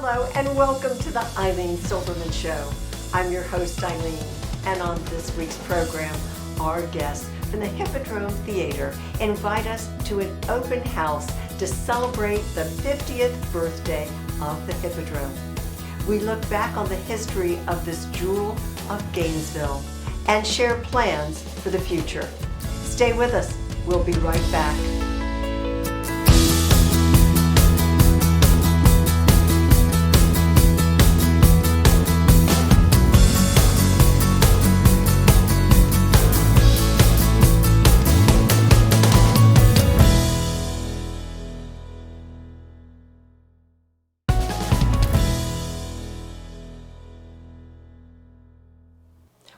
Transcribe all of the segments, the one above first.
Hello and welcome to the Ilene Silverman Show. I'm your host Ilene, and on this week's program, our guests from the Hippodrome Theater invite us to an open house to celebrate the 50th birthday of the Hippodrome. We look back on the history of this jewel of Gainesville and share plans for the future. Stay with us. We'll be right back.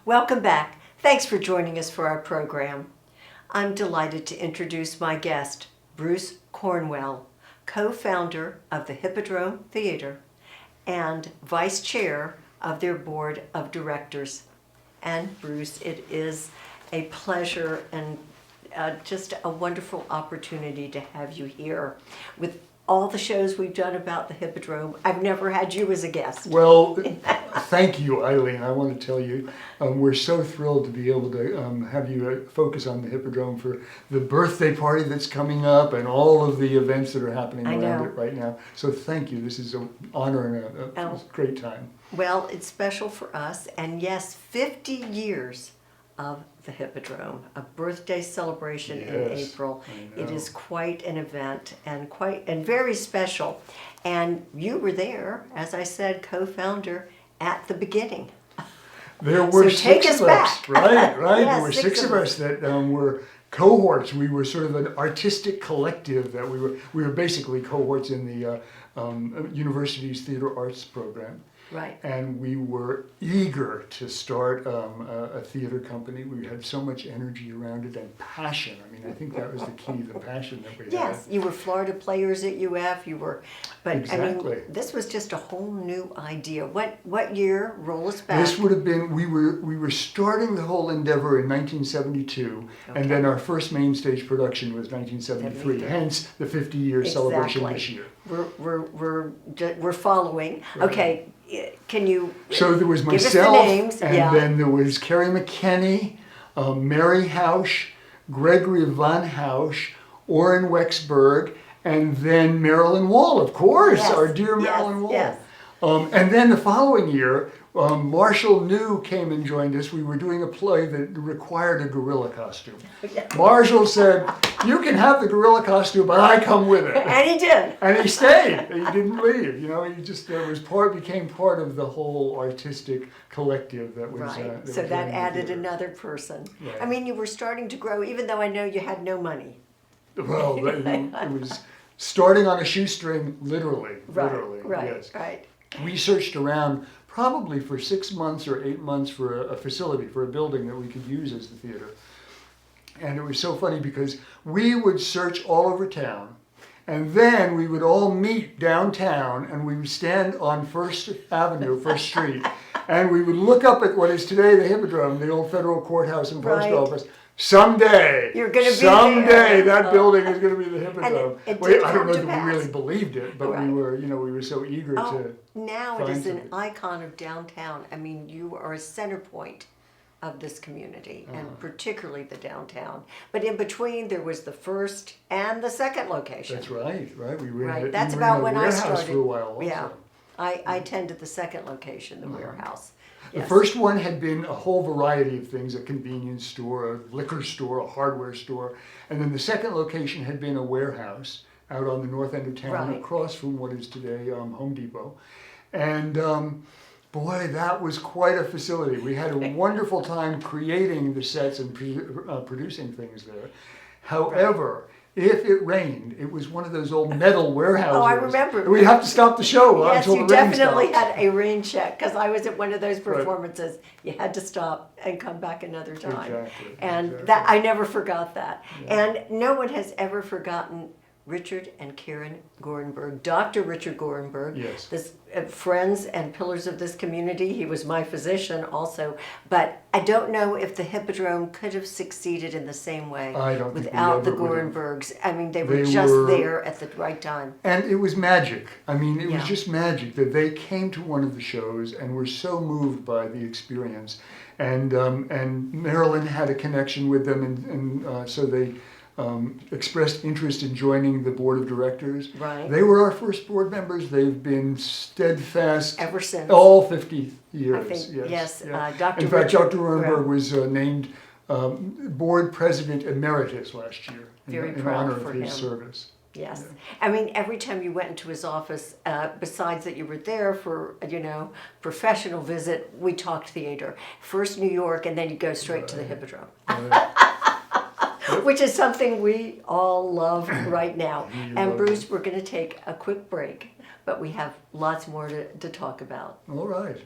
Welcome back. Thanks for joining us for our program. I'm delighted to introduce my guest, Bruce Cornwell, co-founder of the Hippodrome Theater and vice chair of their board of directors. And Bruce, it is a pleasure and just a wonderful opportunity to have you here. With all the shows we've done about the Hippodrome, I've never had you as a guest. Well, thank you, Ilene. I want to tell you, we're so thrilled to be able to have you focus on the Hippodrome for the birthday party that's coming up and all of the events that are happening around it right now. So thank you. This is an honor and a great time. Well, it's special for us, and yes, 50 years of the Hippodrome, a birthday celebration in April. It is quite an event and very special. And you were there, as I said, co-founder at the beginning. There were so take us back. Right. Yes, there were six of us that were cohorts. We were sort of an artistic collective that we were basically cohorts in the university's theater arts program. Right. And we were eager to start a theater company. We had so much energy around it and passion. I mean, I think that was the key, the passion that we had. Yes, you were Florida players at UF. But exactly. I mean, this was just a whole new idea. What year? Roll us back. This would have been, we were starting the whole endeavor in 1972, and then our first main stage production was 1973. Hence the 50-year celebration this year. We're following. Right. Okay. Can you So there was give myself, us the names? And then there was Carrie McKenney, Mary Hausch, Gregory Von Hausch, Orrin Wexberg, and then Marilyn Wall, of course, our dear Marilyn Wall. Yes. And then the following year, Marshall New came and joined us. We were doing a play that required a gorilla costume. Marshall said, "You can have the gorilla costume, but I come with it." And he did. And he stayed. He didn't leave. You know, he just became part of the whole artistic collective that was. Right. So that added another person. Right. I mean, you were starting to grow, even though I know you had no money. Well, it was starting on a shoestring, literally. Right. Literally. Right. Yes. Right. We searched around probably for 6 months or 8 months for a facility, for a building that we could use as the theater. And it was so funny because we would search all over town, and then we would all meet downtown, and we would stand on First Avenue, First Street, and we would look up at what is today the Hippodrome, the old federal courthouse and post office. Someday, you're going to be someday that building is going to be the Hippodrome. I don't know that we really believed it, but we were so eager to. Now it is an icon of downtown. I mean, you are a center point of this community, and particularly the downtown. But in between, there was the first and the second location. That's right. We were right. in That's we about were in a when I warehouse started. for a while also. Yeah, I tended the second location, the warehouse. The first one had been a whole variety of things, a convenience store, a liquor store, a hardware store. And then the second location had been a warehouse out on the north end of town, across from what is today Home Depot. And boy, that was quite a facility. We had a wonderful time creating the sets and producing things there. However, if it rained, it was one of those old metal warehouses. Oh, I remember. We'd have to stop the show until the rain stopped. Yes, you definitely had a rain check, because I was at one of those performances. Right. You had to stop and come back another time. Exactly. And that I never forgot that. Yeah. And no one has ever forgotten Richard and Karen Gorenberg, Dr. Richard Gorenberg. Yes. This friends and pillars of this community. He was my physician also, but I don't know if the Hippodrome could have succeeded in the same way I don't think without the we ever would have. Gorenbergs. I mean, they were They just were- there at the right time. And it was magic. I mean, it was Yeah. just magic that they came to one of the shows and were so moved by the experience. And Marilyn had a connection with them, and so they expressed interest in joining the board of directors. Right. They were our first board members. They've been steadfast Ever since. all 50 years. I think, yes, yeah. Dr. In fact, Richard Dr. Orenberg Brown. was named board president emeritus last year Very in proud honor for of his him. service. Yes. I mean, every time you went into his office, besides that you were there for, professional visit, we talked theater. First New York, and then you go straight to the Hippodrome, which is something we all love right now. We And love Bruce, we're going to take a quick break, but we have lots more to talk about. All right.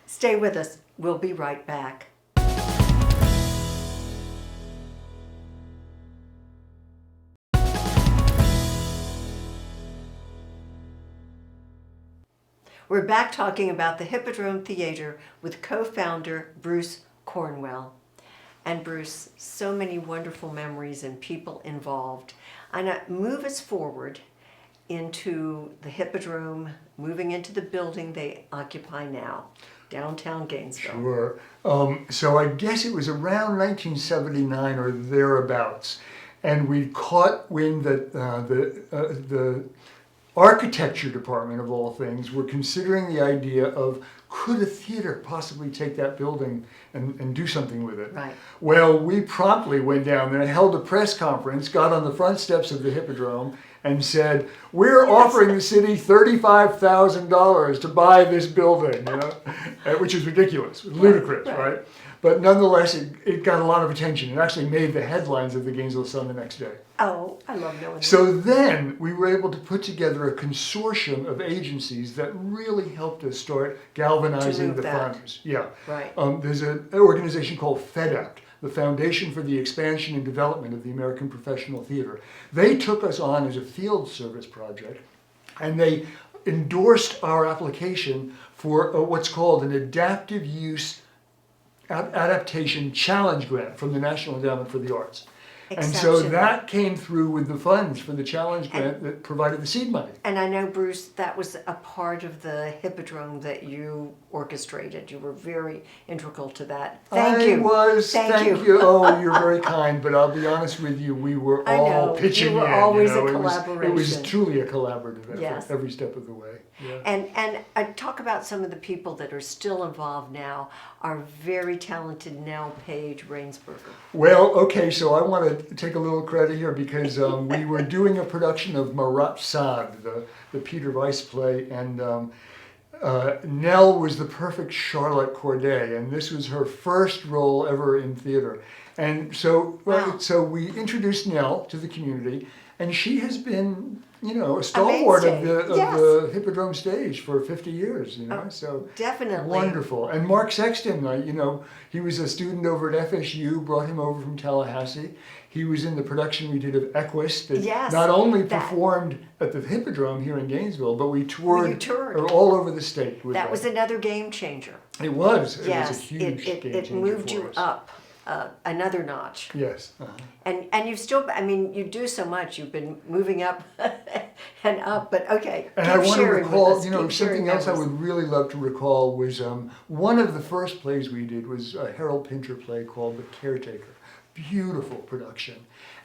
Stay with us. We'll be right back. We're back talking about the Hippodrome Theater with co-founder Bruce Cornwell. And Bruce, so many wonderful memories and people involved. And move us forward into the Hippodrome, moving into the building they occupy now, downtown Gainesville. Sure. So I guess it was around 1979 or thereabouts, and we caught wind that the architecture department, of all things, were considering the idea of could a theater possibly take that building and do something with it. Right. Well, we promptly went down there, held a press conference, got on the front steps of the Hippodrome, and said, "We're offering the city $35,000 to buy this building," which is ridiculous, ludicrous, right? But nonetheless, it got a lot of attention. It actually made the headlines of the Gainesville Sun the next day. Oh, I love knowing that. So then we were able to put together a consortium of agencies that really helped us start galvanizing move the that. funds. Yeah. Right. There's an organization called FEDACT, the Foundation for the Expansion and Development of the American Professional Theater. They took us on as a field service project, and they endorsed our application for what's called an adaptive use adaptation challenge grant from the National Endowment for the Arts. And so Exceptional. that came through with the funds for the challenge grant that provided the seed money. And I know, Bruce, that was a part of the Hippodrome that you orchestrated. You were very integral to that. Thank you. Thank you. Oh, you're very kind, but I'll be honest with you, we were I all know, pitching you were in. always a It was collaboration. truly a collaborative effort, Yes. every step of the way. Yeah. And talk about some of the people that are still involved now. Our very talented Nell Page Rainsberger. Well, okay, so I want to take a little credit here because we were doing a production of Marat Sade, the Peter Weiss play, and Nell was the perfect Charlotte Corday, and this was her first role ever in theater. And so, Wow. so we introduced Nell to the community, and she has been, a stalwart of Amazing. the Hippodrome stage for 50 years, Oh, so definitely. wonderful. And Mark Sexton, he was a student over at FSU, brought him over from Tallahassee. He was in the production we did of Equus that Yes, not only that- performed at the Hippodrome here in Gainesville, but we toured, You toured. all over the state with That was another game changer. It was. It Yes, was a huge game it changer moved for you us. up another notch. Yes. And you've still, you do so much. You've been moving up and up, but okay. And keep I want to sharing with recall, us, keep something sharing else I memories. would really love to recall was one of the first plays we did was a Harold Pinter play called The Caretaker. Beautiful production.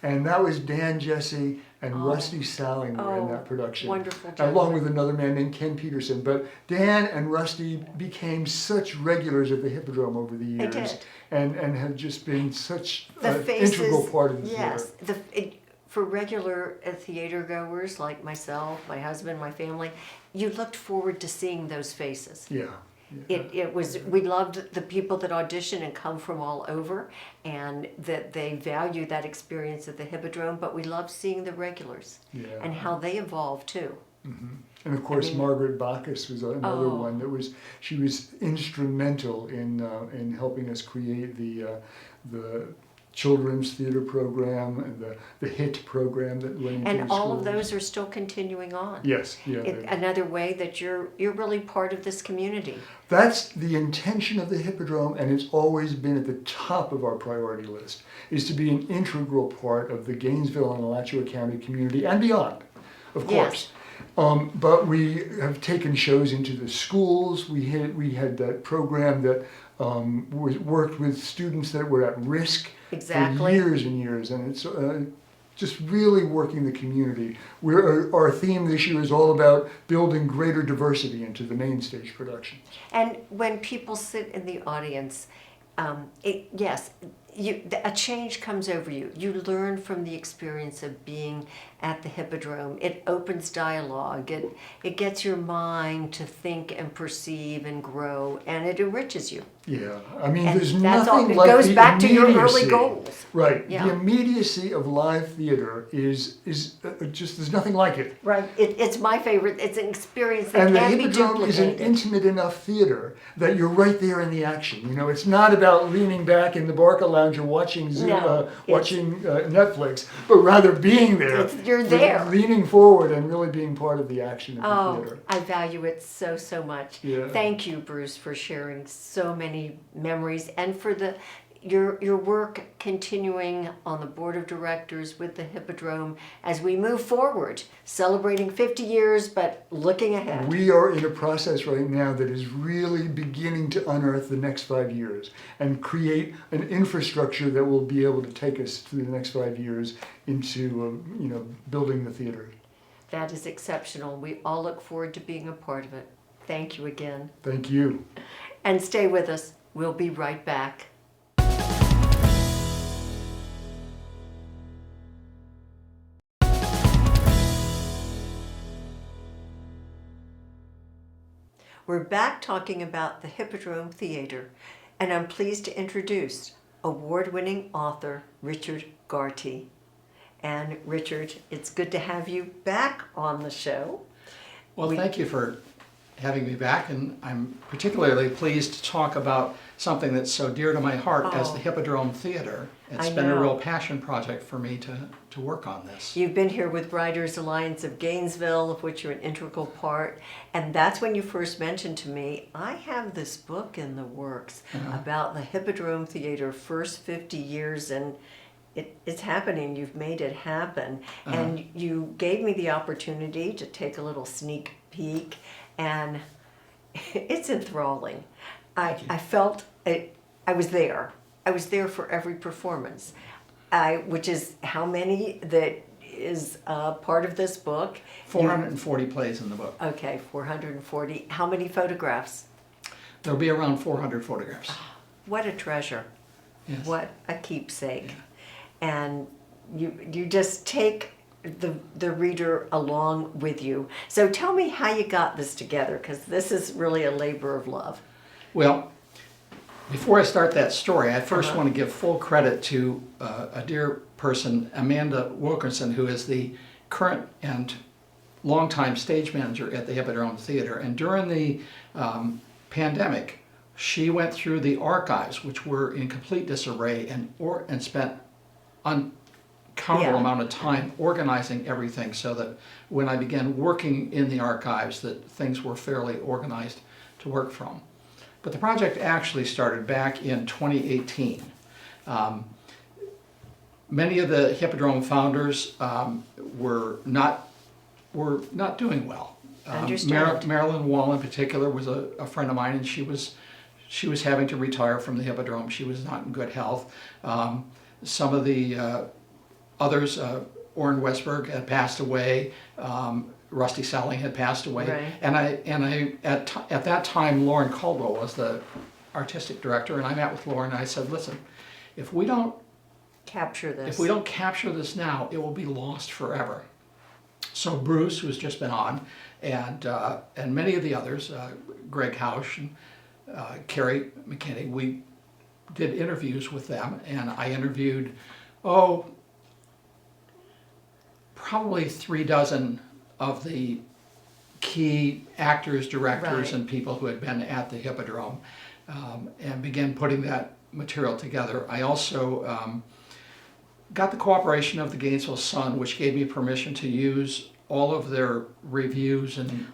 And that was Dan Jesse and Rusty Salinger in that production. Wonderful Along gentlemen. with another man named Ken Peterson. But Dan and Rusty became such regulars at the Hippodrome over the years. did. And have just been such The an faces, integral part of the yes, theater. for regular theater goers like myself, my husband, my family, you looked forward to seeing those faces. Yeah. It was, we loved the people that audition and come from all over, and that they value that experience at the Hippodrome, but we loved seeing the regulars Yeah. and how they evolved too. And of course, mean- Margaret Bacchus was another Oh. one she was instrumental in helping us create the children's theater program and the HIT program that went into And the all of schools. those are still continuing on. Yes, yeah. Another way that you're really part of this community. That's the intention of the Hippodrome, and it's always been at the top of our priority list, is to be an integral part of the Gainesville and Alachua County community and beyond, of course. But we have taken shows into the schools. We had that program that worked with students that were at risk for years and years, and it's just really working the community. Our theme this year is all about building greater diversity into the main stage production. And when people sit in the audience, a change comes over you. You learn from the experience of being at the Hippodrome. It opens dialogue. It gets your mind to think and perceive and grow, and it enriches you. Yeah, I mean, And there's that's nothing it like goes the back to your early immediacy. goals. Right, Yeah. the immediacy of live theater is just, there's nothing like it. Right. It's my favorite. It's an experience that And the can't be Hippodrome is an duplicated. intimate enough theater that you're right there in the action. You know, it's not about leaning back in the Barca Lounge and watching Netflix, but rather being there. You're there. Leaning forward and really being part of the action of the Oh, theater. I value it so, so much. Yeah. Thank you, Bruce, for sharing so many memories and for your work continuing on the board of directors with the Hippodrome as we move forward, celebrating 50 years, but looking ahead. We are in a process right now that is really beginning to unearth the next 5 years and create an infrastructure that will be able to take us through the next 5 years into building the theater. That is exceptional. We all look forward to being a part of it. Thank you again. Thank you. And stay with us. We'll be right back. We're back talking about the Hippodrome Theater, and I'm pleased to introduce award-winning author Richard Garty. And Richard, it's good to have you back on the show. Well, thank you for having me back, and I'm particularly pleased to talk about something that's so dear to my heart as the Hippodrome Theater. It's been a real passion project for me to work on this. You've been here with Writers Alliance of Gainesville, of which you're an integral part, and that's when you first mentioned to me, I have this book in the works about the Hippodrome Theater, first 50 years, and it's happening. You've made it happen. And you gave me the opportunity to take a little sneak peek, and it's enthralling. I felt it. I was there. I was there for every performance, which is how many that is part of this book. 440 plays in the book. Okay, 440. How many photographs? There'll be around 400 photographs. What a treasure. Yes. What a keepsake. And you just take the reader along with you. So tell me how you got this together, because this is really a labor of love. Well, before I start that story, I first want to give full credit to a dear person, Amanda Wilkinson, who is the current and longtime stage manager at the Hippodrome Theater. And during the pandemic, she went through the archives, which were in complete disarray, and spent uncountable amount of time organizing everything so that when I began working in the archives, that things were fairly organized to work from. But the project actually started back in 2018. Many of the Hippodrome founders were not doing well. Marilyn Wall in particular was a friend of mine, and she was having to retire from the Hippodrome. She was not in good health. Some of the others, Orrin Westberg had passed away. Rusty Selling had passed away, Right. and I at that time Lauren Caldwell was the artistic director, and I met with Lauren and I said, listen, if we don't Capture this. if we don't capture this now, it will be lost forever. So Bruce, who's just been on, and many of the others, Greg Hausch and Carrie McKinney, we did interviews with them, and I interviewed probably 36 of the key actors, directors, Right. and people who had been at the Hippodrome, and began putting that material together. I also got the cooperation of the Gainesville Sun, which gave me permission to use all of their reviews and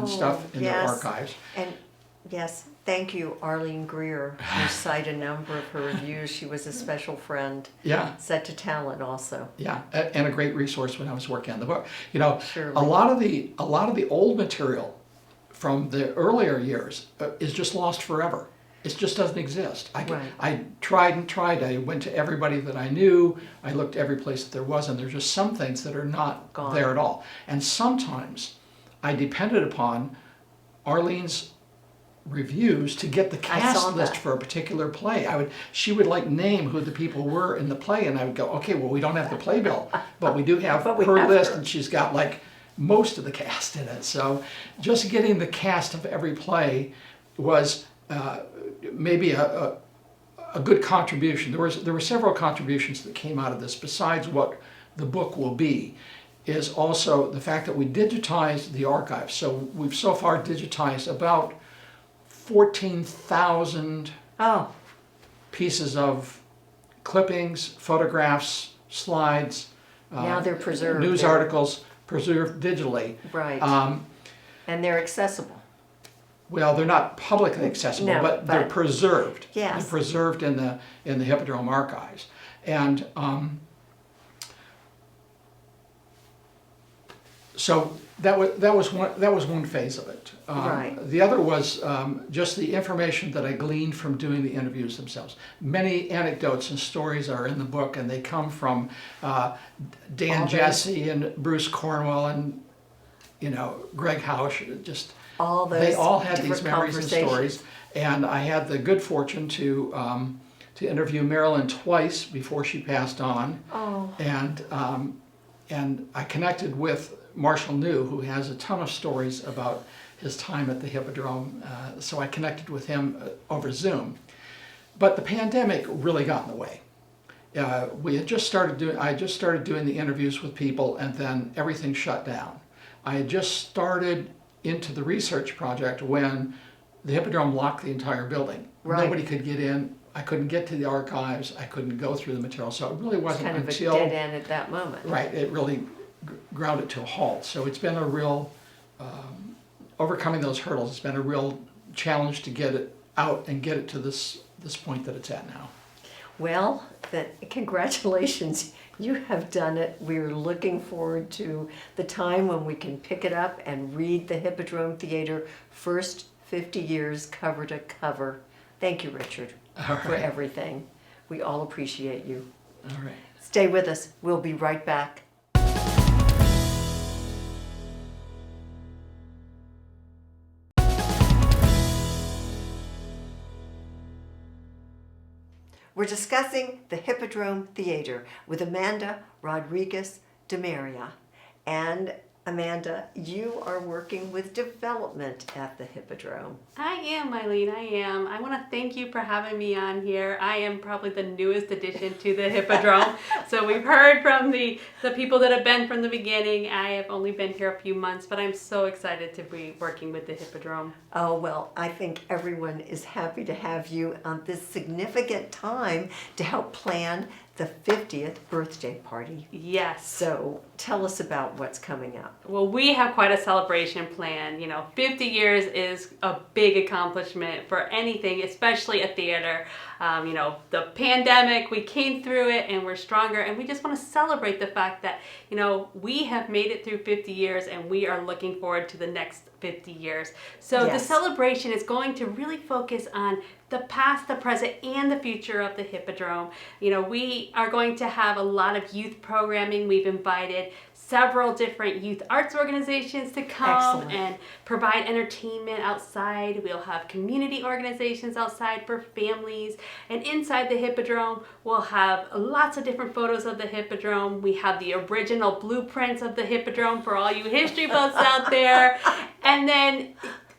stuff in their archives. And yes, thank you, Arlene Greer, who cite a number of her reviews. She was a special friend. Yeah. Such a talent also. Yeah, and a great resource when I was working on the book. You know, Surely. a lot of the old material from the earlier years is just lost forever. It just doesn't exist. I tried and tried. I went to everybody that I knew. I looked every place that there was, and there's just some things that are not there at all. And sometimes I depended upon Arlene's reviews to get the cast list for a particular play. She would like name who the people were in the play, and I would go, okay, well, we don't have the playbill, but we do have her list, and she's got like most of the cast in it. So just getting the cast of every play was maybe a good contribution. There were several contributions that came out of this besides what the book will be, is also the fact that we digitized the archives. So we've so far digitized about 14,000 pieces of clippings, photographs, slides. Now they're preserved. News articles preserved digitally. Right. And they're accessible. Well, they're not publicly accessible, but they're preserved. Yes. They're preserved in the Hippodrome archives, and so that was one phase of it. Right. The other was just the information that I gleaned from doing the interviews themselves. Many anecdotes and stories are in the book, and they come from Dan Jesse and Bruce Cornwell and Greg Hausch. Just they all had these memories and stories, and I had the good fortune to interview Marilyn twice before she passed on. Oh. And I connected with Marshall New, who has a ton of stories about his time at the Hippodrome, so I connected with him over Zoom. But the pandemic really got in the way. I just started doing the interviews with people, and then everything shut down. I had just started into the research project when the Hippodrome locked the entire building. Right. Nobody could get in. I couldn't get to the archives. I couldn't go through the material. So it really wasn't kind of until a dead end at that moment. Right. It really ground it to a halt. So it's been a real overcoming those hurdles. It's been a real challenge to get it out and get it to this point that it's at now. Well, congratulations. You have done it. We're looking forward to the time when we can pick it up and read the Hippodrome Theater first 50 years cover to cover. Thank you, Richard, for everything. We all appreciate you. All right. Stay with us. We'll be right back. We're discussing the Hippodrome Theater with Amanda Rodriguez de Maria. And Amanda, you are working with development at the Hippodrome. I am, Eileen, I am. I want to thank you for having me on here. I am probably the newest addition to the Hippodrome. So we've heard from the people that have been from the beginning. I have only been here a few months, but I'm so excited to be working with the Hippodrome. Oh, well, I think everyone is happy to have you on this significant time to help plan the 50th birthday party. Yes. So tell us about what's coming up. Well, we have quite a celebration plan. 50 years is a big accomplishment for anything, especially a theater. The pandemic, we came through it and we're stronger, and we just want to celebrate the fact that, we have made it through 50 years and we are looking forward to the next 50 years. So Yes. the celebration is going to really focus on the past, the present, and the future of the Hippodrome. We are going to have a lot of youth programming. We've invited several different youth arts organizations to come Excellent. and provide entertainment outside. We'll have community organizations outside for families. And inside the Hippodrome, we'll have lots of different photos of the Hippodrome. We have the original blueprints of the Hippodrome for all you history buffs out there. And then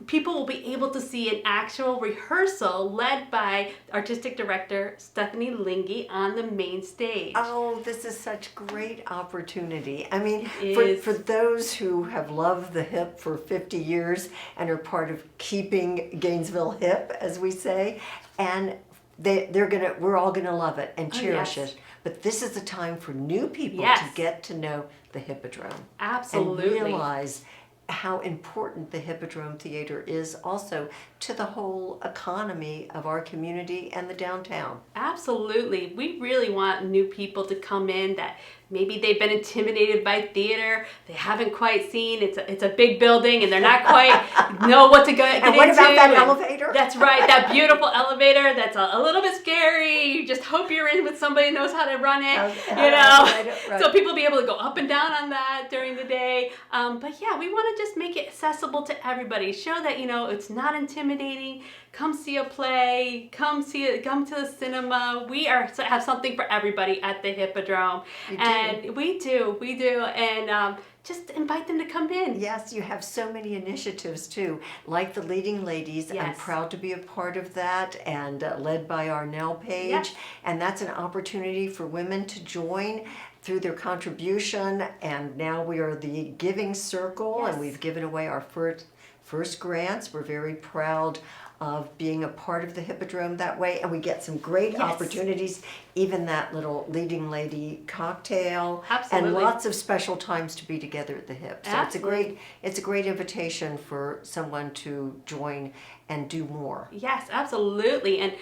people will be able to see an actual rehearsal led by artistic director Stephanie Lingy on the main stage. Oh, this is such great opportunity. I mean, It for is. those who have loved the Hipp for 50 years and are part of keeping Gainesville hip, as we say, and we're all gonna love it and cherish yes. it. But this is the time for new people Yes. to get to know the Hippodrome. Absolutely. And realize how important the Hippodrome Theater is also to the whole economy of our community and the downtown. Absolutely. We really want new people to come in that maybe they've been intimidated by theater. They haven't quite seen. It's a big building and they're not quite know what to get And what into. about that And elevator? That's right. That beautiful elevator that's a little bit scary. You just hope you're in with somebody who knows how to run it, Right. So people be able to go up and down on that during the day. But yeah, we want to just make it accessible to everybody. Show that, it's not intimidating. Come see a play. Come to the cinema. We have something for everybody at the Hippodrome. You do. And we do. And just invite them to come in. Yes, you have so many initiatives too, like the Leading Ladies. I'm Yes. proud to be a part of that, and led by our Nell Page. Yes. And that's an opportunity for women to join through their contribution. And now we are the Giving Circle, Yes. and we've given away our first grants. We're very proud of being a part of the Hippodrome that way, and we get some great Yes. opportunities, even that little Leading Lady cocktail, Absolutely. and lots of special times to be together at the Hip. So Absolutely. it's a great invitation for someone to join and do more. Yes, absolutely. And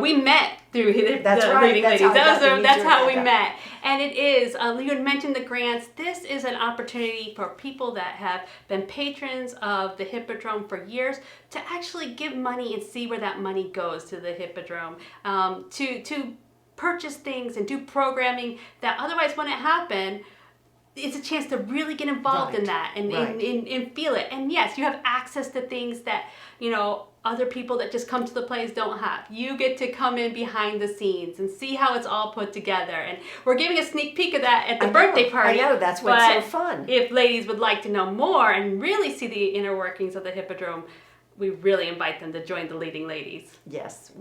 we met through the That's right. Leading That's Ladies. how That's how we Amanda. met. And it is. You had mentioned the grants. This is an opportunity for people that have been patrons of the Hippodrome for years to actually give money and see where that money goes to the Hippodrome. To purchase things and do programming that otherwise wouldn't happen. It's a chance to really get involved in Right. that and feel it. And yes, you have access to things that, other people that just come to the plays don't have. You get to come in behind the scenes and see how it's all put together. And we're giving a sneak peek of that at the birthday party. I know, that's what's so But fun. if ladies would like to know more and really see the inner workings of the Hippodrome, we really invite them to join the Leading Ladies. Yes,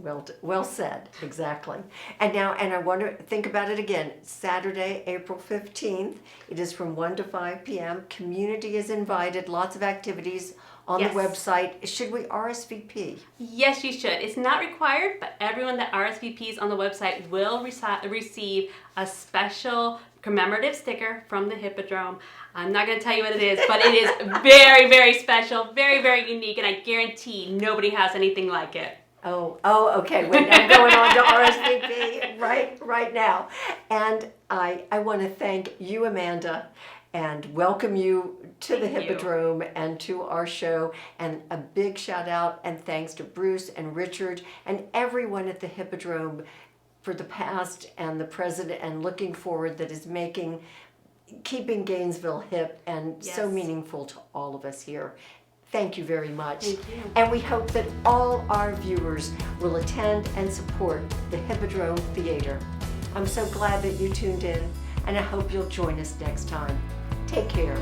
well said, exactly. And I want to think about it again. Saturday, April 15th. It is from 1 to 5 p.m. Community is invited. Lots of activities on Yes. the website. Should we RSVP? Yes, you should. It's not required, but everyone that RSVPs on the website will receive a special commemorative sticker from the Hippodrome. I'm not going to tell you what it is, but it is very, very special, very, very unique, and I guarantee nobody has anything like it. Oh, okay. Wait, I'm going on to RSVP right now. And I want to thank you, Amanda, and welcome you to the Thank you. Hippodrome and to our show. And a big shout out and thanks to Bruce and Richard and everyone at the Hippodrome for the past and the present, and looking forward, that is keeping Gainesville hip and so Yes. meaningful to all of us here. Thank you very much. Thank you. And we hope that all our viewers will attend and support the Hippodrome Theater. I'm so glad that you tuned in, and I hope you'll join us next time. Take care.